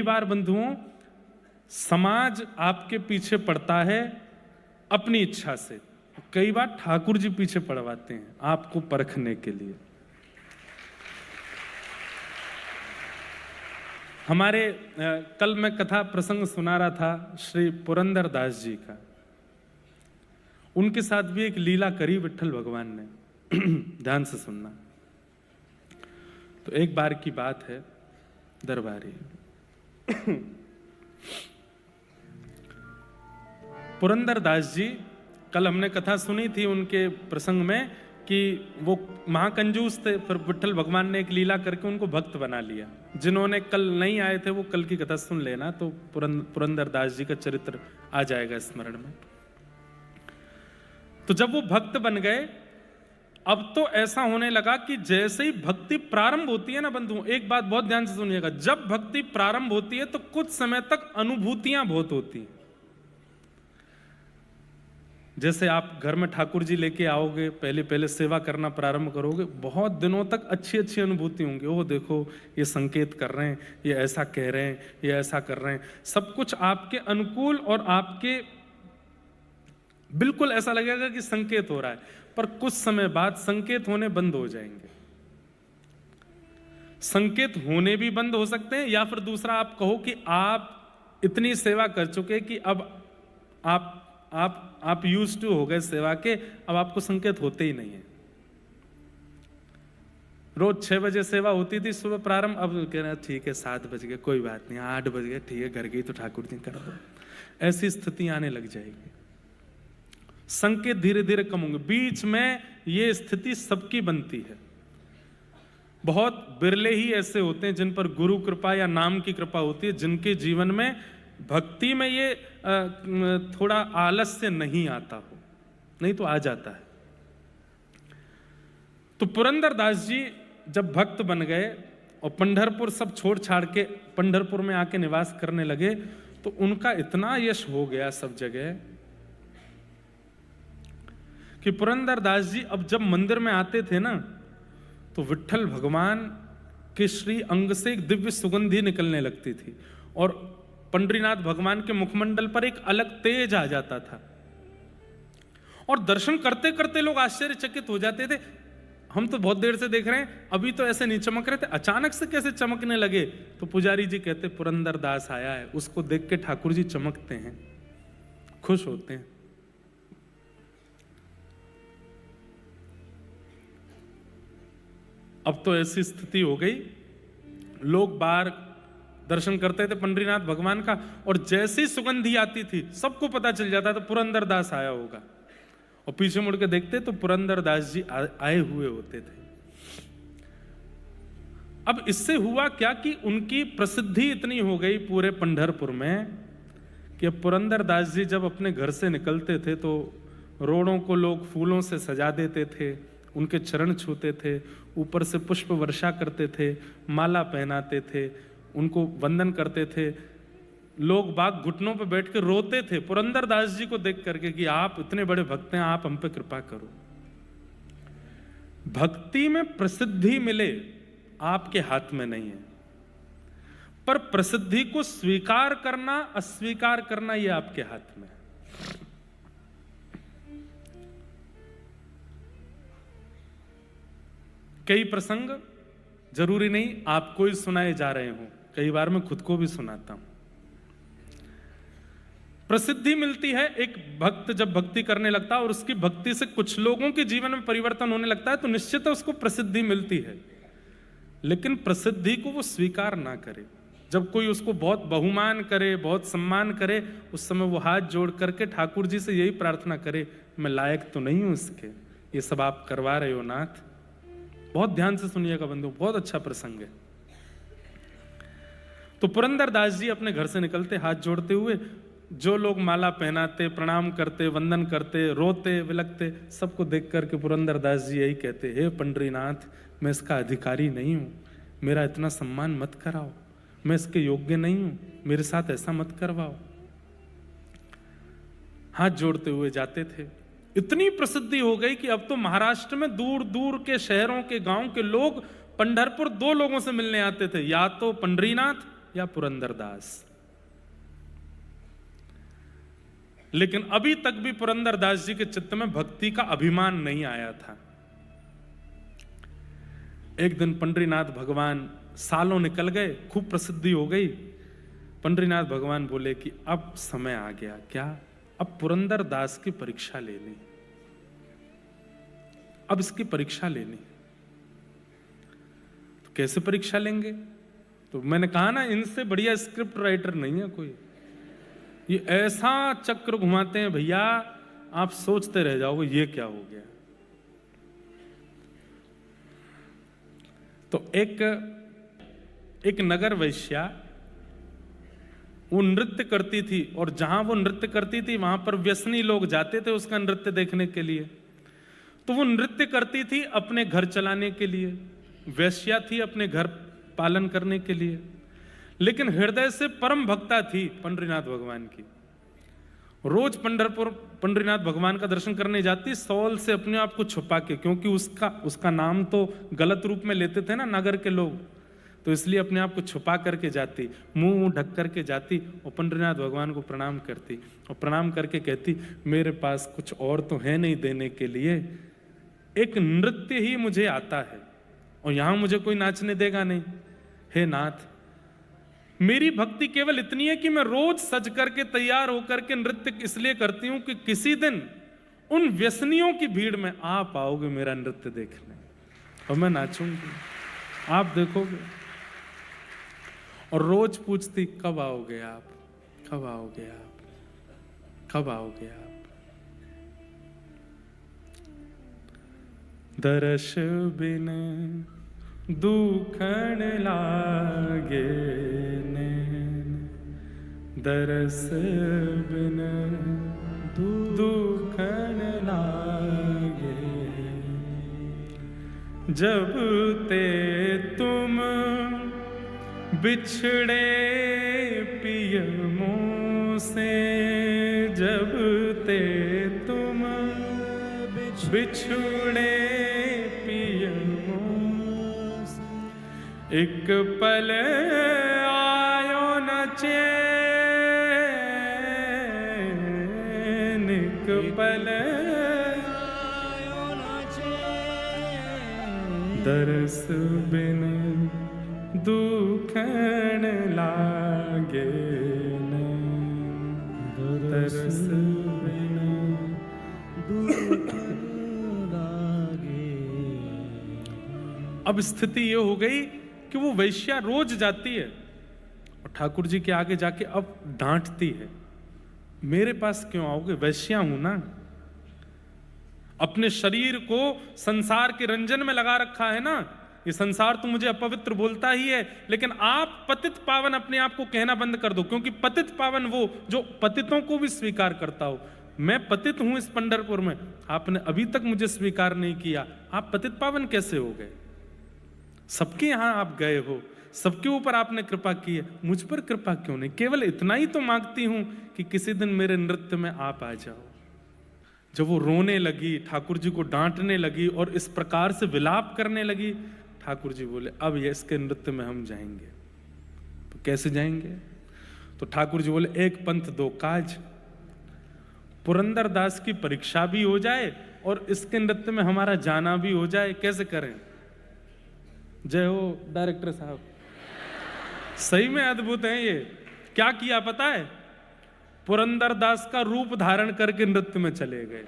बार बंधुओं समाज आपके पीछे पड़ता है अपनी इच्छा से, कई बार ठाकुर जी पीछे पड़वाते हैं आपको परखने के लिए। हमारे कल मैं कथा प्रसंग सुना रहा था श्री पुरंदर दास जी का, उनके साथ भी एक लीला करी विट्ठल भगवान ने। ध्यान से सुनना। तो एक बार की बात है, दरबारी पुरंदर दास जी, कल हमने कथा सुनी थी उनके प्रसंग में कि वो महाकंजूस थे, फिर विट्ठल भगवान ने एक लीला करके उनको भक्त बना लिया। जिन्होंने कल नहीं आए थे वो कल की कथा सुन लेना, तो पुरंदर दास जी का चरित्र आ जाएगा स्मरण में। तो जब वो भक्त बन गए, अब तो ऐसा होने लगा कि जैसे ही भक्ति प्रारंभ होती है ना बंधुओं, एक बात बहुत ध्यान से सुनिएगा, जब भक्ति प्रारंभ होती है तो कुछ समय तक अनुभूतियां बहुत होती हैं। जैसे आप घर में ठाकुर जी लेके आओगे, पहले पहले सेवा करना प्रारंभ करोगे, बहुत दिनों तक अच्छी अच्छी अनुभूति होंगी। ओह देखो ये संकेत कर रहे हैं, ये ऐसा कह रहे हैं, ये ऐसा कर रहे हैं, सब कुछ आपके अनुकूल और आपके बिल्कुल ऐसा लगेगा कि संकेत हो रहा है। पर कुछ समय बाद संकेत होने बंद हो जाएंगे। संकेत होने भी बंद हो सकते हैं, या फिर दूसरा आप कहो कि आप इतनी सेवा कर चुके कि अब आप यूज्ड टू हो गए सेवा के, अब आपको संकेत होते ही नहीं है। रोज 6 बजे सेवा होती थी सुबह प्रारंभ, अब कह रहे ठीक है 7 बज गए कोई बात नहीं, 8 बज गए ठीक है, घर गई तो ठाकुर जी कर दो। ऐसी स्थिति आने लग जाएगी, संकेत धीरे धीरे कम होंगे। बीच में ये स्थिति सबकी बनती है। बहुत बिरले ही ऐसे होते हैं जिन पर गुरु कृपा या नाम की कृपा होती है, जिनके जीवन में भक्ति में ये थोड़ा आलस्य नहीं आता हो, नहीं तो आ जाता है। तो पुरंदर दास जी जब भक्त बन गए और पंढरपुर सब छोड़ छाड़ के पंढरपुर में आके निवास करने लगे, तो उनका इतना यश हो गया सब जगह कि पुरंदर दास जी अब जब मंदिर में आते थे ना, तो विट्ठल भगवान के श्री अंग से एक दिव्य सुगंधी निकलने लगती थी, और पंडरीनाथ भगवान के मुखमंडल पर एक अलग तेज आ जाता था, और दर्शन करते करते लोग आश्चर्यचकित हो जाते थे। हम तो बहुत देर से देख रहे हैं, अभी तो ऐसे नहीं चमक रहे थे, अचानक से कैसे चमकने लगे। तो पुजारी जी कहते पुरंदर दास आया है, उसको देख के ठाकुर जी चमकते हैं, खुश होते हैं। अब तो ऐसी स्थिति हो गई, लोग बाहर दर्शन करते थे पंडरीनाथ भगवान का, और जैसी सुगंधी आती थी सबको पता चल जाता था पुरंदर दास आया होगा, और पीछे मुड़ के देखते तो पुरंदर दास जी आए हुए होते थे। अब इससे हुआ क्या कि उनकी प्रसिद्धि इतनी हो गई पूरे पंढरपुर में कि अब पुरंदर दास जी जब अपने घर से निकलते थे तो रोड़ों को लोग फूलों से सजा देते थे, उनके चरण छूते थे, ऊपर से पुष्प वर्षा करते थे, माला पहनाते थे, उनको वंदन करते थे। लोग बाग घुटनों पे बैठ के रोते थे पुरंदर दास जी को देख करके कि आप इतने बड़े भक्त हैं, आप हम पे कृपा करो। भक्ति में प्रसिद्धि मिले आपके हाथ में नहीं है, पर प्रसिद्धि को स्वीकार करना अस्वीकार करना यह आपके हाथ में है। कई प्रसंग जरूरी नहीं आपको ही सुनाए जा रहे हो, कई बार मैं खुद को भी सुनाता हूं। प्रसिद्धि मिलती है, एक भक्त जब भक्ति करने लगता है और उसकी भक्ति से कुछ लोगों के जीवन में परिवर्तन होने लगता है, तो निश्चित है उसको प्रसिद्धि मिलती है। लेकिन प्रसिद्धि को वो स्वीकार ना करे। जब कोई उसको बहुत बहुमान करे, बहुत सम्मान करे, उस समय वो हाथ जोड़ करके ठाकुर जी से यही प्रार्थना करे, मैं लायक तो नहीं हूं इसके, ये सब आप करवा रहे हो नाथ। बहुत ध्यान से सुनिएगा बंधु, बहुत अच्छा प्रसंग है। तो पुरंदर दास जी अपने घर से निकलते हाथ जोड़ते हुए, जो लोग माला पहनाते, प्रणाम करते, वंदन करते, रोते विलकते, सबको देख करके पुरंदर दास जी यही कहते, हे पंडरीनाथ, मैं इसका अधिकारी नहीं हूं, मेरा इतना सम्मान मत कराओ, मैं इसके योग्य नहीं हूं, मेरे साथ ऐसा मत करवाओ। हाथ जोड़ते हुए जाते थे। इतनी प्रसिद्धि हो गई कि अब तो महाराष्ट्र में दूर दूर के शहरों के गांव के लोग पंढरपुर 2 लोगों से मिलने आते थे, या तो पंडरीनाथ या पुरंदरदास। लेकिन अभी तक भी पुरंदरदास जी के चित्त में भक्ति का अभिमान नहीं आया था। एक दिन पंडरीनाथ भगवान, सालों निकल गए, खूब प्रसिद्धि हो गई, पंडरीनाथ भगवान बोले कि अब समय आ गया, क्या, अब पुरंदरदास की परीक्षा लेनी, अब इसकी परीक्षा लेनी। तो कैसे परीक्षा लेंगे? तो मैंने कहा ना, इनसे बढ़िया स्क्रिप्ट राइटर नहीं है कोई। ये ऐसा चक्र घुमाते हैं भैया, आप सोचते रह जाओगे ये क्या हो गया। तो एक नगर वैश्या वो नृत्य करती थी, और जहां वो नृत्य करती थी वहां पर व्यसनी लोग जाते थे उसका नृत्य देखने के लिए। तो वो नृत्य करती थी अपने घर चलाने के लिए, वैश्या थी अपने घर पालन करने के लिए, लेकिन हृदय से परम भक्ता थी पंडरीनाथ भगवान की। रोज पंढरपुर पंडरीनाथ भगवान का दर्शन करने जाती, सौल से अपने आप को छुपा के, क्योंकि उसका नाम तो गलत रूप में लेते थे ना नगर के लोग, तो इसलिए अपने आप को छुपा करके जाती, मुंह ढक करके जाती और पंडरीनाथ भगवान को प्रणाम करती, और प्रणाम करके कहती, मेरे पास कुछ और तो है नहीं देने के लिए, एक नृत्य ही मुझे आता है और यहां मुझे कोई नाचने देगा नहीं। हे नाथ, मेरी भक्ति केवल इतनी है कि मैं रोज सज करके तैयार होकर के नृत्य इसलिए करती हूं कि किसी दिन उन व्यसनियों की भीड़ में आप आओगे मेरा नृत्य देखने और मैं नाचूंगी, आप देखोगे। और रोज पूछती, कब आओगे आप, कब आओगे आप, कब आओगे आप। दर्श बिन दुखन लागे नैन, दरस बिन दुखन लागे, जब ते तुम बिछड़े पिय मुँह से, जब ते तुम बिछड़े पिय मुँह से, एक पल आयो न चैन, एक पल आयो न चैन, दरस बिन दुखन लागे नैन, दरस बिन दुखन लागे। अब स्थिति ये हो गई कि वो वैश्या रोज जाती है और ठाकुर जी के आगे जाके अब डांटती है, मेरे पास क्यों आओगे, वैश्या हूं ना, अपने शरीर को संसार के रंजन में लगा रखा है ना, ये संसार तो मुझे अपवित्र बोलता ही है, लेकिन आप पतित पावन अपने आप को कहना बंद कर दो, क्योंकि पतित पावन वो जो पतितों को भी स्वीकार करता हो। मैं पतित हूं इस पंढरपुर में, आपने अभी तक मुझे स्वीकार नहीं किया, आप पतित पावन कैसे हो गए? सबके यहां आप गए हो, सबके ऊपर आपने कृपा की है, मुझ पर कृपा क्यों नहीं? केवल इतना ही तो मांगती हूं कि किसी दिन मेरे नृत्य में आप आ जाओ। जब वो रोने लगी, ठाकुर जी को डांटने लगी और इस प्रकार से विलाप करने लगी, ठाकुर जी बोले, अब ये इसके नृत्य में हम जाएंगे। तो कैसे जाएंगे? तो ठाकुर जी बोले, एक पंथ दो काज, पुरंदरदास की परीक्षा भी हो जाए और इसके नृत्य में हमारा जाना भी हो जाए। कैसे करें? जय हो डायरेक्टर साहब, सही में अद्भुत है ये। क्या किया पता है? पुरंदरदास का रूप धारण करके नृत्य में चले गए।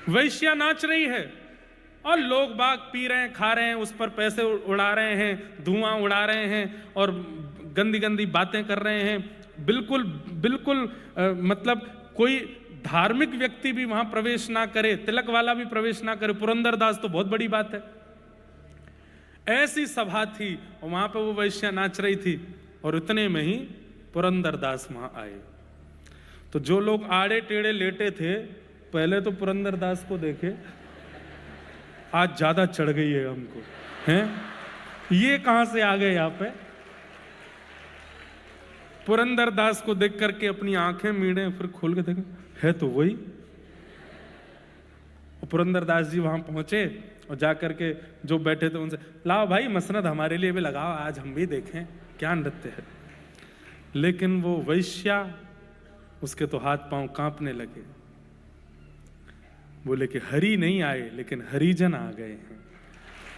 वैश्या नाच रही है और लोग बाग पी रहे हैं, खा रहे हैं, उस पर पैसे उड़ा रहे हैं, धुआं उड़ा रहे हैं और गंदी गंदी बातें कर रहे हैं। बिल्कुल बिल्कुल मतलब कोई धार्मिक व्यक्ति भी वहां प्रवेश ना करे, तिलक वाला भी प्रवेश ना करे, पुरंदरदास तो बहुत बड़ी बात है। ऐसी सभा थी और वहां पे वो वैश्या नाच रही थी और इतने में ही पुरंदरदास वहां आए। तो जो लोग आड़े टेढ़े लेटे थे, पहले तो पुरंदरदास को देखे, आज ज्यादा चढ़ गई है हमको, हैं? ये कहां से आ गए यहाँ पे? पुरंदरदास को देख करके अपनी आंखें मीड़े, फिर खोल के देखे, है तो वही। पुरंदरदास जी वहां पहुंचे और जाकर के जो बैठे थे उनसे, लाओ भाई मसनद हमारे लिए भी लगाओ, आज हम भी देखें क्या नृत्य है। लेकिन वो वैश्या, उसके तो हाथ पांव कांपने लगे। बोले कि हरि नहीं आए लेकिन हरिजन आ गए हैं,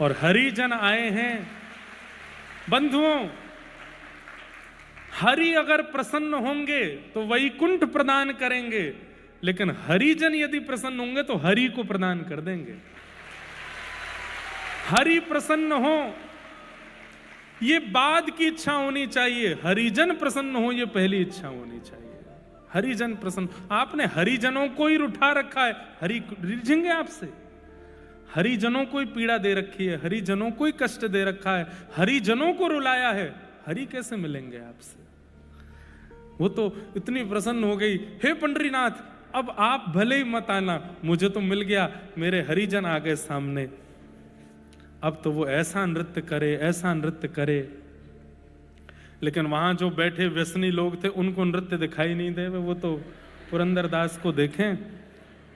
और हरिजन आए हैं। बंधुओं, हरि अगर प्रसन्न होंगे तो वैकुंठ प्रदान करेंगे, लेकिन हरिजन यदि प्रसन्न होंगे तो हरि को प्रदान कर देंगे। हरि प्रसन्न हो ये बाद की इच्छा होनी चाहिए, हरिजन प्रसन्न हो ये पहली इच्छा होनी चाहिए। हरिजन प्रसन्न, आपने हरिजनों को ही उठा रखा है, हरि रिझेंगे आपसे? हरिजनों को ही पीड़ा दे रखी है, हरिजनों को ही कष्ट दे रखा है, हरिजनों को रुलाया है, हरि कैसे मिलेंगे आपसे? वो तो इतनी प्रसन्न हो गई, हे पंडरीनाथ अब आप भले ही मत आना, मुझे तो मिल गया, मेरे हरिजन आ गए सामने, अब तो वो ऐसा नृत्य करे, ऐसा नृत्य करे। लेकिन वहां जो बैठे व्यसनी लोग थे उनको नृत्य दिखाई नहीं दे, वो तो पुरंदरदास को देखें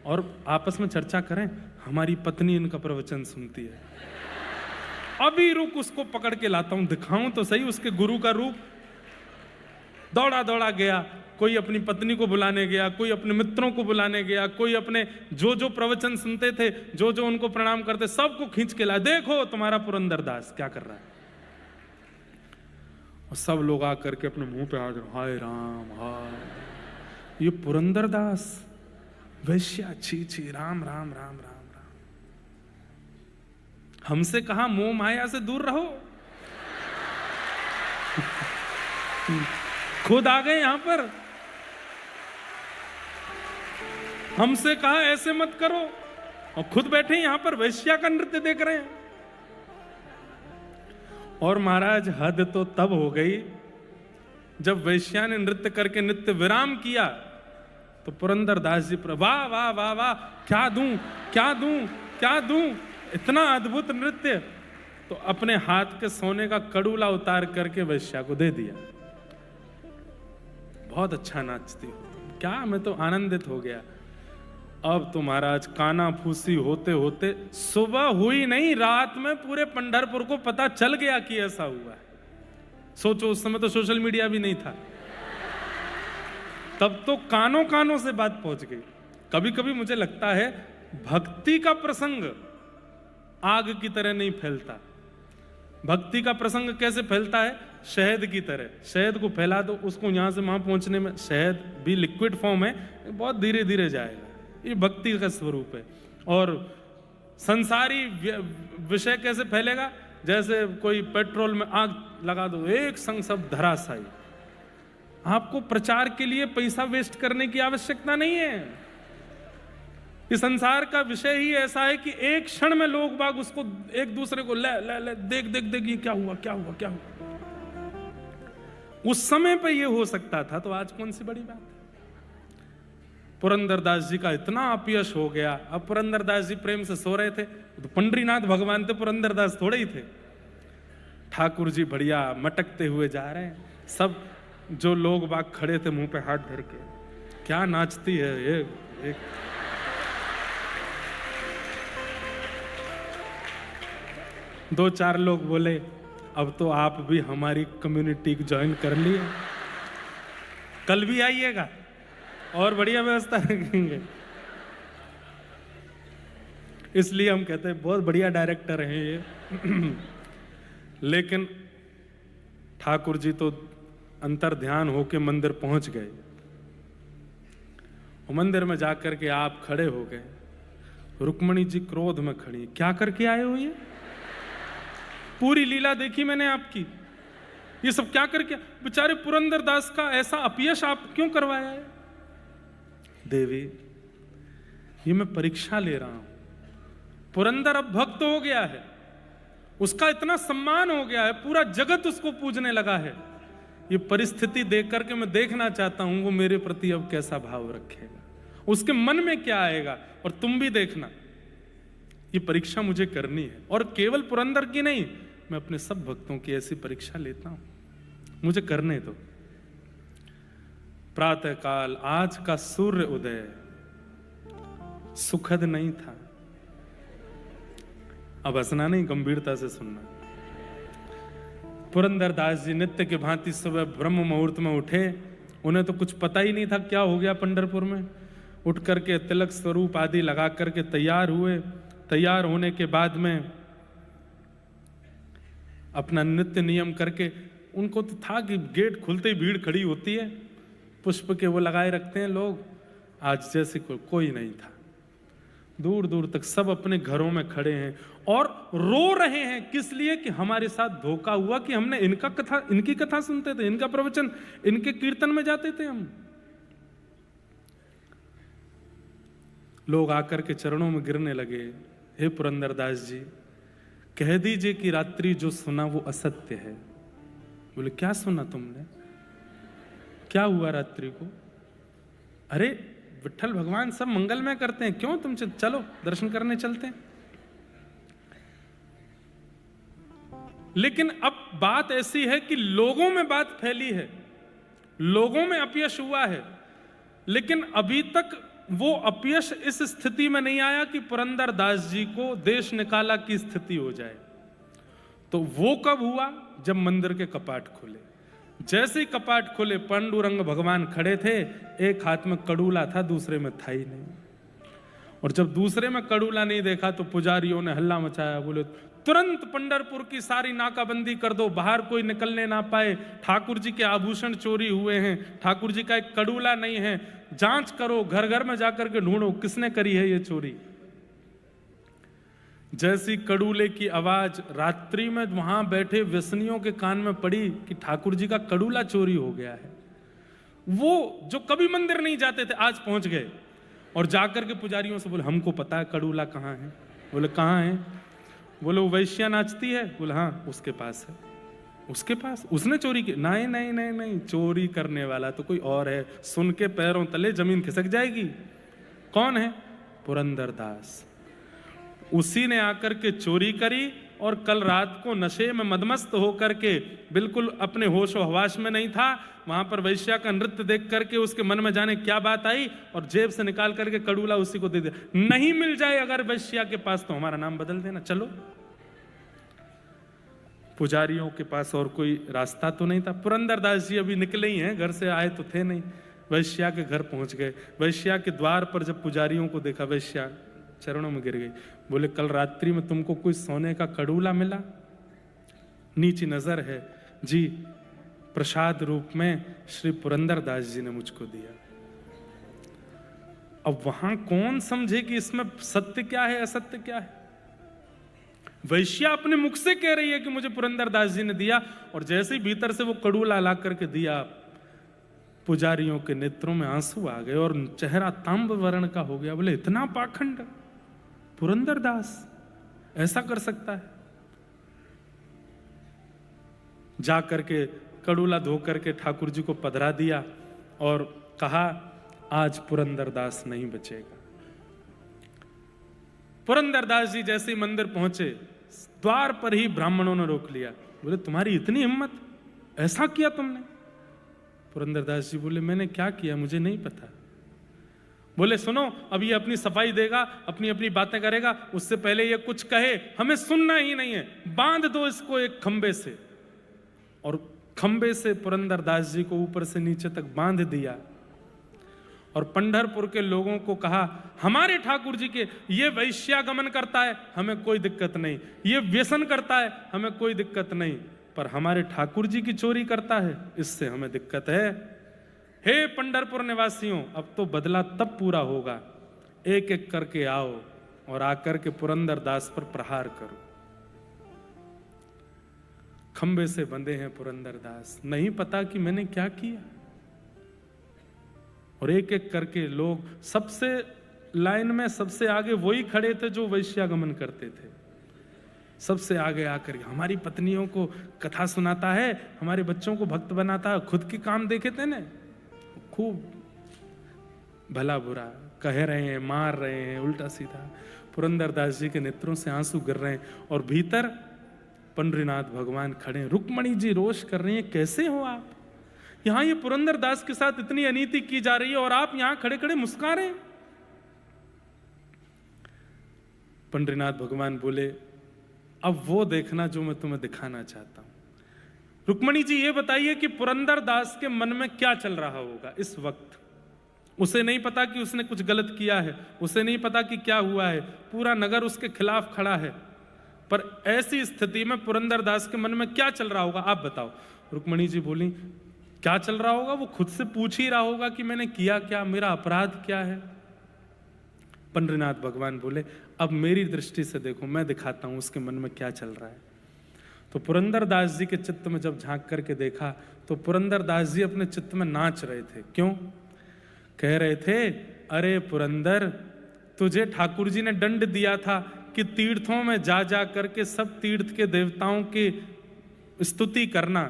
और आपस में चर्चा करें, हमारी पत्नी इनका प्रवचन सुनती है, अभी रुक उसको पकड़ के लाता हूं, दिखाऊं तो सही उसके गुरु का रूप। दौड़ा दौड़ा गया, कोई अपनी पत्नी को बुलाने गया, कोई अपने मित्रों को बुलाने गया, कोई अपने जो प्रवचन सुनते थे, जो उनको प्रणाम करते, सबको खींच के लाया, देखो तुम्हारा पुरंदरदास क्या कर रहा है। और सब लोग आकर के अपने मुंह पे हाथ, हाय राम हाय, ये पुरंदरदास वैश्या, छी छी, राम राम राम राम राम। हमसे कहा मोह माया से दूर रहो, खुद आ गए यहां पर। हमसे कहा ऐसे मत करो, और खुद बैठे यहां पर वैश्या का नृत्य देख रहे हैं। और महाराज हद तो तब हो गई जब वैश्या ने नृत्य करके नित्य विराम किया, तो पुरंदरदास जी पर वाह वाह वाह वाह, क्या दूं क्या दूं क्या दूं, इतना अद्भुत नृत्य। तो अपने हाथ के सोने का कड़ूला उतार करके वैश्या को दे दिया। बहुत अच्छा नाचती हो, क्या, मैं तो आनंदित हो गया। अब तो महाराज काना फूसी होते होते सुबह हुई नहीं, रात में पूरे पंढरपुर को पता चल गया कि ऐसा हुआ है। सोचो उस समय तो सोशल मीडिया भी नहीं था, तब तो कानों कानों से बात पहुंच गई। कभी कभी मुझे लगता है भक्ति का प्रसंग आग की तरह नहीं फैलता। भक्ति का प्रसंग कैसे फैलता है? शहद की तरह। शहद को फैला दो, उसको यहां से वहां पहुंचने में, शहद भी लिक्विड फॉर्म है, बहुत धीरे धीरे जाएगा। ये भक्ति का स्वरूप है। और संसारी विषय कैसे फैलेगा? जैसे कोई पेट्रोल में आग लगा दो, एक संग सब धराशायी। आपको प्रचार के लिए पैसा वेस्ट करने की आवश्यकता नहीं है। इस संसार का विषय ही ऐसा है कि एक क्षण में लोग बाग उसको एक दूसरे को ले ले ले, देख देख देख, ये क्या हुआ क्या हुआ क्या हुआ। उस समय पे ये हो सकता था, तो आज कौन सी बड़ी बात है। पुरंदरदास जी का इतना अपयश हो गया। अब पुरंदरदास जी प्रेम से सो रहे थे, तो पंडरीनाथ भगवान थे, पुरंदरदास थोड़े ही थे। ठाकुर जी बढ़िया मटकते हुए जा रहे हैं, सब जो लोग बाग खड़े थे मुंह पे हाथ धर के, क्या नाचती है ये। दो चार लोग बोले, अब तो आप भी हमारी कम्युनिटी ज्वाइन कर लिए, कल भी आइएगा और बढ़िया व्यवस्था रखेंगे। इसलिए हम कहते हैं बहुत बढ़िया डायरेक्टर हैं ये। लेकिन ठाकुर जी तो अंतर ध्यान होके मंदिर पहुंच गए। मंदिर में जाकर के आप खड़े हो गए, रुक्मणी जी क्रोध में खड़ी, क्या करके आए हो? ये पूरी लीला देखी मैंने आपकी, ये सब क्या करके, बेचारे पुरंदरदास का ऐसा अपयश आप क्यों करवाया है? देवी, ये मैं परीक्षा ले रहा हूं। पुरंदर अब भक्त हो गया है, उसका इतना सम्मान हो गया है, पूरा जगत उसको पूजने लगा है। ये परिस्थिति देख करके मैं देखना चाहता हूं वो मेरे प्रति अब कैसा भाव रखेगा, उसके मन में क्या आएगा। और तुम भी देखना, ये परीक्षा मुझे करनी है, और केवल पुरंदर की नहीं, मैं अपने सब भक्तों की ऐसी परीक्षा लेता हूं, मुझे करने दो। प्रातः काल आज का सूर्य उदय सुखद नहीं था। अब हंसना नहीं, गंभीरता से सुनना। पुरंदरदास जी नित्य के भांति सुबह ब्रह्म मुहूर्त में उठे। उन्हें तो कुछ पता ही नहीं था क्या हो गया पंढरपुर में। उठ करके तिलक स्वरूप आदि लगा करके तैयार हुए। तैयार होने के बाद में अपना नित्य नियम करके, उनको तो था कि गेट खुलते ही भीड़ खड़ी होती है, पुष्प के वो लगाए रखते हैं लोग। आज जैसे कोई नहीं था। दूर दूर तक सब अपने घरों में खड़े हैं और रो रहे हैं। किस लिए? कि हमारे साथ धोखा हुआ कि हमने इनकी कथा सुनते थे, इनका प्रवचन, इनके कीर्तन में जाते थे हम। लोग आकर के चरणों में गिरने लगे। हे पुरंदरदास जी, कह दीजिए कि रात्रि जो सुना वो असत्य है। बोले क्या सुना तुमने? क्या हुआ रात्रि को? अरे विट्ठल भगवान सब मंगलमय करते हैं, क्यों तुम चलो दर्शन करने चलते हैं। लेकिन अब बात ऐसी है कि लोगों में बात फैली है, लोगों में अपयश हुआ है, लेकिन अभी तक वो अपयश इस स्थिति में नहीं आया कि पुरंदरदास जी को देश निकाला की स्थिति हो जाए। तो वो कब हुआ? जब मंदिर के कपाट खुले। जैसे ही कपाट खुले, पांडुरंग भगवान खड़े थे। एक हाथ में कड़ूला था, दूसरे में था ही नहीं। और जब दूसरे में कड़ूला नहीं देखा तो पुजारियों ने हल्ला मचाया। बोले तुरंत पंढरपुर की सारी नाकाबंदी कर दो, बाहर कोई निकलने ना पाए। ठाकुर जी के आभूषण चोरी हुए हैं, ठाकुर जी का एक कड़ूला नहीं है, जांच करो, घर घर में जाकर के ढूंढो किसने करी है ये चोरी। जैसी कड़ूले की आवाज रात्रि में वहां बैठे व्यसनियों के कान में पड़ी कि ठाकुर जी का कड़ूला चोरी हो गया है, वो जो कभी मंदिर नहीं जाते थे आज पहुंच गए और जाकर के पुजारियों से बोले हमको पता है कड़ूला कहाँ है। बोले कहाँ है? बोले वो वैश्या नाचती है। बोले हाँ उसके पास है। उसके पास? उसने चोरी की? नहीं नहीं नहीं नहीं, चोरी करने वाला तो कोई और है। सुन के पैरों तले जमीन खिसक जाएगी। कौन है? पुरंदरदास। उसी ने आकर के चोरी करी और कल रात को नशे में मदमस्त होकर के, बिल्कुल अपने होश व हवास में नहीं था, वहां पर वैश्या का नृत्य देख करके उसके मन में जाने क्या बात आई और जेब से निकाल करके कड़ूला उसी को दे दिया। नहीं मिल जाए अगर वैश्या के पास तो हमारा नाम बदल देना। चलो, पुजारियों के पास और कोई रास्ता तो नहीं था। पुरंदरदास जी अभी निकले ही हैं, घर से आए तो थे नहीं। वैश्या के घर पहुंच गए। वैश्या के द्वार पर जब पुजारियों को देखा, वैश्या चरणों में गिर गई। बोले कल रात्रि में तुमको कोई सोने का कड़ूला मिला? नीची नजर है जी, प्रसाद रूप में श्री पुरंदरदास जी ने मुझको दिया। अब वहां कौन समझे कि इसमें सत्य क्या है असत्य क्या है। वैश्या अपने मुख से कह रही है कि मुझे पुरंदरदास जी ने दिया, और जैसे ही भीतर से वो कड़ूला ला करके दिया, पुजारियों के नेत्रों में आंसू आ गए और चेहरा तांब वर्ण का हो गया। बोले इतना पाखंड पुरंदरदास ऐसा कर सकता है? जा करके कड़ूला धो करके ठाकुर जी को पधरा दिया और कहा आज पुरंदरदास नहीं बचेगा। पुरंदरदास जी जैसे ही मंदिर पहुंचे, द्वार पर ही ब्राह्मणों ने रोक लिया। बोले तुम्हारी इतनी हिम्मत, ऐसा किया तुमने? पुरंदरदास जी बोले मैंने क्या किया मुझे नहीं पता। बोले सुनो, अब ये अपनी सफाई देगा, अपनी अपनी बातें करेगा, उससे पहले ये कुछ कहे हमें सुनना ही नहीं है। बांध दो इसको एक खंबे से। और खंबे से पुरंदरदास जी को ऊपर से नीचे तक बांध दिया और पंढरपुर के लोगों को कहा हमारे ठाकुर जी के ये वैश्यागमन करता है हमें कोई दिक्कत नहीं, ये व्यसन करता है हमें कोई दिक्कत नहीं, पर हमारे ठाकुर जी की चोरी करता है इससे हमें दिक्कत है। हे पंढरपुर निवासियों, अब तो बदला तब पूरा होगा, एक एक करके आओ और आकर के पुरंदरदास पर प्रहार करो। खंबे से बंधे हैं पुरंदरदास, नहीं पता कि मैंने क्या किया। और एक एक करके लोग, सबसे लाइन में सबसे आगे वही खड़े थे जो वैश्यागमन करते थे। सबसे आगे आकर हमारी पत्नियों को कथा सुनाता है, हमारे बच्चों को भक्त बनाता है, खुद के काम देखे थे ना, खूब भला बुरा कह रहे हैं, मार रहे हैं उल्टा सीधा। पुरंदरदास जी के नेत्रों से आंसू गिर रहे हैं और भीतर पंडरीनाथ भगवान खड़े हैं। रुक्मणी जी रोष कर रही हैं, कैसे हो आप? यहां ये पुरंदरदास के साथ इतनी अनीति की जा रही है और आप यहां खड़े खड़े मुस्कुरा रहे हैं। पंडरीनाथ भगवान बोले अब वो देखना जो मैं तुम्हें दिखाना चाहता हूं। रुक्मणी जी ये बताइए कि पुरंदर दास के मन में क्या चल रहा होगा इस वक्त। उसे नहीं पता कि उसने कुछ गलत किया है, उसे नहीं पता कि क्या हुआ है, पूरा नगर उसके खिलाफ खड़ा है, पर ऐसी स्थिति में पुरंदर दास के मन में क्या चल रहा होगा आप बताओ। रुक्मणी जी बोली, क्या चल रहा होगा? वो खुद से पूछ ही रहा होगा कि मैंने किया क्या, मेरा अपराध क्या है। पंडरीनाथ भगवान बोले, अब मेरी दृष्टि से देखो, मैं दिखाता हूं उसके मन में क्या चल रहा है। तो पुरंदर दास जी के चित्त में जब झांक करके देखा तो पुरंदर दास जी अपने चित्त में नाच रहे थे। क्यों? कह रहे थे, अरे पुरंदर, तुझे ठाकुर जी ने दंड दिया था कि तीर्थों में जा जा करके सब तीर्थ के देवताओं की स्तुति करना,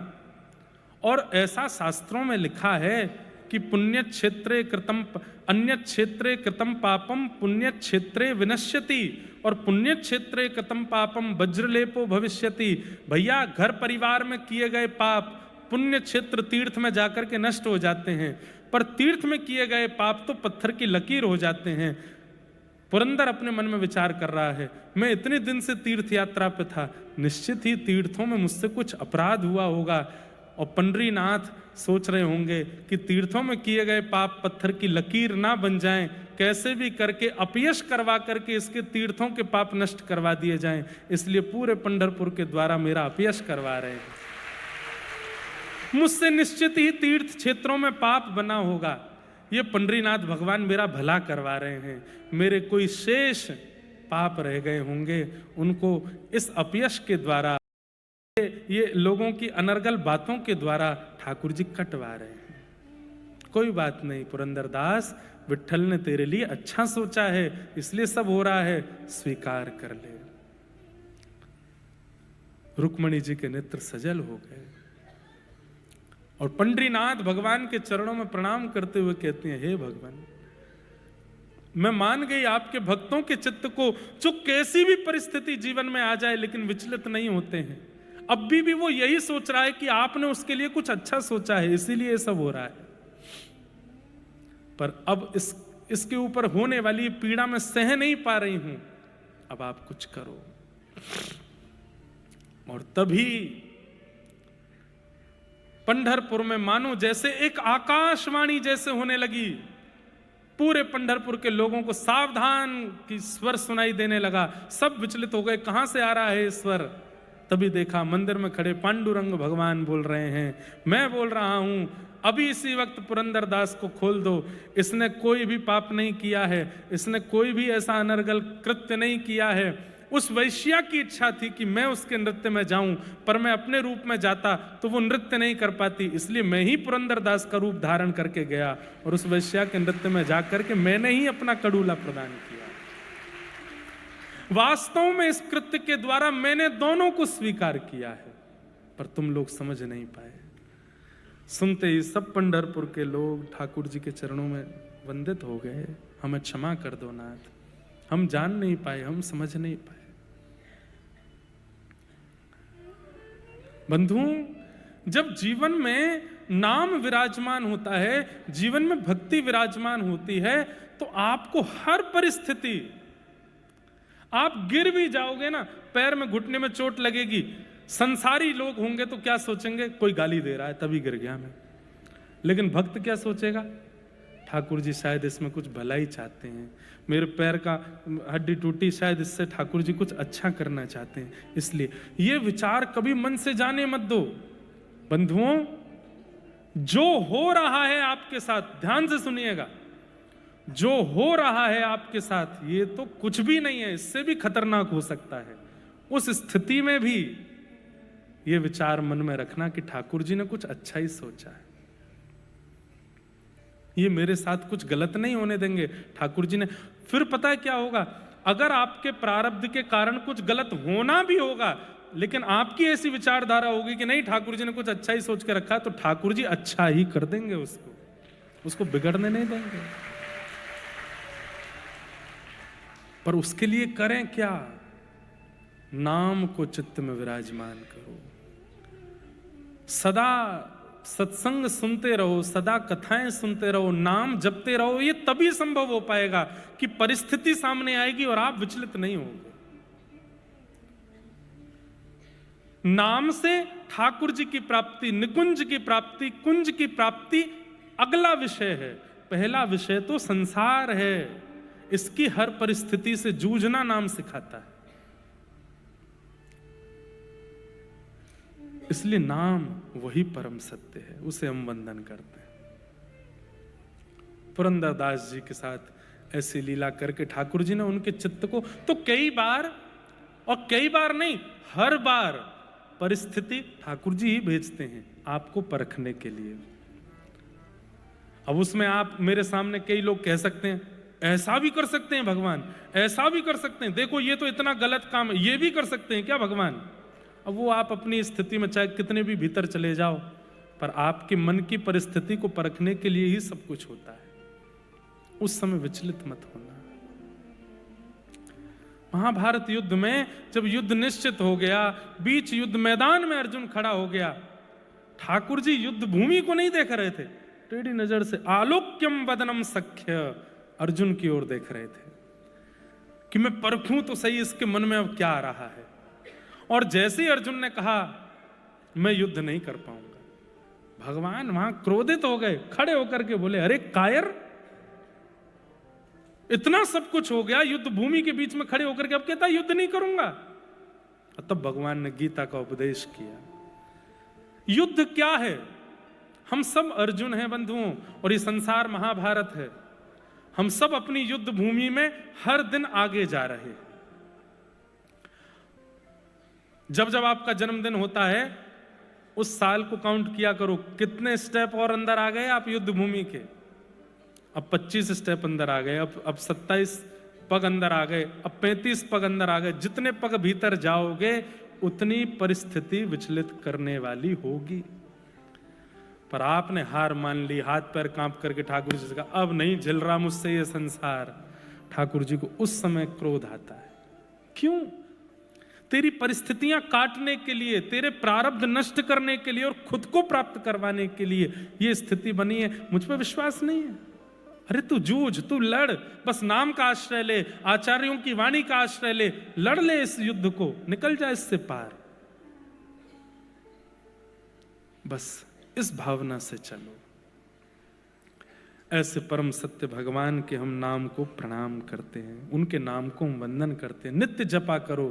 और ऐसा शास्त्रों में लिखा है कि पुण्य क्षेत्रे कृतम अन्य क्षेत्रे कृतम पापम पुण्य क्षेत्रे विनश्यति, और पुण्य क्षेत्रे कृतम पापम वज्रलेपो भविष्यति। भैया, घर परिवार में किए गए पाप पुण्य क्षेत्र तीर्थ में जाकर के नष्ट हो जाते हैं, पर तीर्थ में किए गए पाप तो पत्थर की लकीर हो जाते हैं। पुरंदर अपने मन में विचार कर रहा है, मैं इतने दिन से तीर्थ यात्रा पे था, निश्चित ही तीर्थों में मुझसे कुछ अपराध हुआ होगा। और पंडरीनाथ सोच रहे होंगे कि तीर्थों में किए गए पाप पत्थर की लकीर ना बन जाएं, कैसे भी करके अपयश करवा करके इसके तीर्थों के पाप नष्ट करवा दिए जाएं, इसलिए पूरे पंढरपुर के द्वारा मेरा अपयश करवा रहे हैं। मुझसे निश्चित ही तीर्थ क्षेत्रों में पाप बना होगा, ये पंडरीनाथ भगवान मेरा भला करवा रहे हैं, मेरे कोई शेष पाप रह गए होंगे, उनको इस अपयश के द्वारा, ये लोगों की अनर्गल बातों के द्वारा ठाकुर जी कटवा रहे हैं। कोई बात नहीं पुरंदर दास, विट्ठल ने तेरे लिए अच्छा सोचा है, इसलिए सब हो रहा है, स्वीकार कर ले। रुक्मणी जी के नेत्र सजल हो गए और पंडरीनाथ भगवान के चरणों में प्रणाम करते हुए कहते हैं, हे भगवान, मैं मान गई आपके भक्तों के चित्त को, जो कैसी भी परिस्थिति जीवन में आ जाए लेकिन विचलित नहीं होते हैं। अब भी वो यही सोच रहा है कि आपने उसके लिए कुछ अच्छा सोचा है, इसीलिए सब हो रहा है। पर अब इसके ऊपर होने वाली पीड़ा मैं सह नहीं पा रही हूं, अब आप कुछ करो। और तभी पंढरपुर में मानो जैसे एक आकाशवाणी जैसे होने लगी, पूरे पंढरपुर के लोगों को सावधान की स्वर सुनाई देने लगा। सब विचलित हो गए, कहां से आ रहा है स्वर। तभी देखा मंदिर में खड़े पांडुरंग भगवान बोल रहे हैं, मैं बोल रहा हूं, अभी इसी वक्त पुरंदर दास को खोल दो, इसने कोई भी पाप नहीं किया है, इसने कोई भी ऐसा अनर्गल कृत्य नहीं किया है। उस वैश्या की इच्छा थी कि मैं उसके नृत्य में जाऊं, पर मैं अपने रूप में जाता तो वो नृत्य नहीं कर पाती, इसलिए मैं ही पुरंदर दास का रूप धारण करके गया और उस वैश्या के नृत्य में जाकर के मैंने ही अपना कड़ूला प्रदान किया। वास्तव में इस कृत्य के द्वारा मैंने दोनों को स्वीकार किया है, पर तुम लोग समझ नहीं पाए। सुनते ही सब पंढरपुर के लोग ठाकुर जी के चरणों में वंदित हो गए, हमें क्षमा कर दो नाथ, हम जान नहीं पाए, हम समझ नहीं पाए। बंधुओं, जब जीवन में नाम विराजमान होता है, जीवन में भक्ति विराजमान होती है, तो आपको हर परिस्थिति, आप गिर भी जाओगे ना, पैर में घुटने में चोट लगेगी, संसारी लोग होंगे तो क्या सोचेंगे, कोई गाली दे रहा है तभी गिर गया मैं। लेकिन भक्त क्या सोचेगा, ठाकुर जी शायद इसमें कुछ भलाई चाहते हैं, मेरे पैर का हड्डी टूटी, शायद इससे ठाकुर जी कुछ अच्छा करना चाहते हैं, इसलिए ये विचार कभी मन से जाने मत दो। बंधुओं, जो हो रहा है आपके साथ, ध्यान से सुनिएगा, जो हो रहा है आपके साथ ये तो कुछ भी नहीं है, इससे भी खतरनाक हो सकता है। उस स्थिति में भी ये विचार मन में रखना कि ठाकुर जी ने कुछ अच्छा ही सोचा है, ये मेरे साथ कुछ गलत नहीं होने देंगे ठाकुर जी ने। फिर पता है क्या होगा, अगर आपके प्रारब्ध के कारण कुछ गलत होना भी होगा, लेकिन आपकी ऐसी विचारधारा होगी कि नहीं ठाकुर जी ने कुछ अच्छा ही सोच के रखा है, तो ठाकुर जी अच्छा ही कर देंगे, उसको बिगड़ने नहीं देंगे। पर उसके लिए करें क्या, नाम को चित्त में विराजमान करो, सदा सत्संग सुनते रहो, सदा कथाएं सुनते रहो, नाम जपते रहो। ये तभी संभव हो पाएगा कि परिस्थिति सामने आएगी और आप विचलित नहीं होंगे। नाम से ठाकुर जी की प्राप्ति, निकुंज की प्राप्ति, कुंज की प्राप्ति अगला विषय है। पहला विषय तो संसार है, इसकी हर परिस्थिति से जूझना नाम सिखाता है। इसलिए नाम वही परम सत्य है, उसे हम वंदन करते हैं। पुरंदरदास जी के साथ ऐसी लीला करके ठाकुर जी ने उनके चित्त को तो कई बार, और कई बार नहीं, हर बार परिस्थिति ठाकुर जी ही भेजते हैं आपको परखने के लिए। अब उसमें आप मेरे सामने कई लोग कह सकते हैं ऐसा भी कर सकते हैं भगवान, ऐसा भी कर सकते हैं, देखो ये तो इतना गलत काम है, ये भी कर सकते हैं क्या भगवान? अब वो आप अपनी स्थिति में चाहे कितने भी भीतर चले जाओ, पर आपके मन की परिस्थिति को परखने के लिए ही सब कुछ होता है। उस समय विचलित मत होना। महाभारत युद्ध में जब युद्ध निश्चित हो गया, बीच युद्ध मैदान में अर्जुन खड़ा हो गया, ठाकुर जी युद्ध भूमि को नहीं देख रहे थे, टेढ़ी नजर से आलोक्यम वदनम सख्य अर्जुन की ओर देख रहे थे कि मैं परखूं तो सही इसके मन में अब क्या आ रहा है। और जैसे ही अर्जुन ने कहा मैं युद्ध नहीं कर पाऊंगा, भगवान वहां क्रोधित हो गए, खड़े होकर के बोले अरे कायर, इतना सब कुछ हो गया, युद्ध भूमि के बीच में खड़े होकर के अब कहता युद्ध नहीं करूंगा। और तब भगवान ने गीता का उपदेश किया। युद्ध क्या है? हम सब अर्जुन हैं बंधुओं, और ये संसार महाभारत है। हम सब अपनी युद्ध भूमि में हर दिन आगे जा रहे हैं। जब जब आपका जन्मदिन होता है उस साल को काउंट किया करो, कितने स्टेप और अंदर आ गए आप युद्ध भूमि के। अब 25 स्टेप अंदर आ गए, अब 27 पग अंदर आ गए, अब 35 पग अंदर आ गए। जितने पग भीतर जाओगे उतनी परिस्थिति विचलित करने वाली होगी। पर आपने हार मान ली, हाथ पैर कांप करके ठाकुर जी से कहा अब नहीं झेल रहा मुझसे ये संसार। ठाकुर जी को उस समय क्रोध आता है। क्यों? तेरी परिस्थितियां काटने के लिए, तेरे प्रारब्ध नष्ट करने के लिए और खुद को प्राप्त करवाने के लिए ये स्थिति बनी है। मुझ पर विश्वास नहीं है? अरे तू जूझ, तू लड़, बस नाम का आश्रय ले, आचार्यों की वाणी का आश्रय ले, लड़ ले इस युद्ध को, निकल जा इससे पार। बस इस भावना से चलो। ऐसे परम सत्य भगवान के हम नाम को प्रणाम करते हैं, उनके नाम को हम वंदन करते हैं। नित्य जपा करो,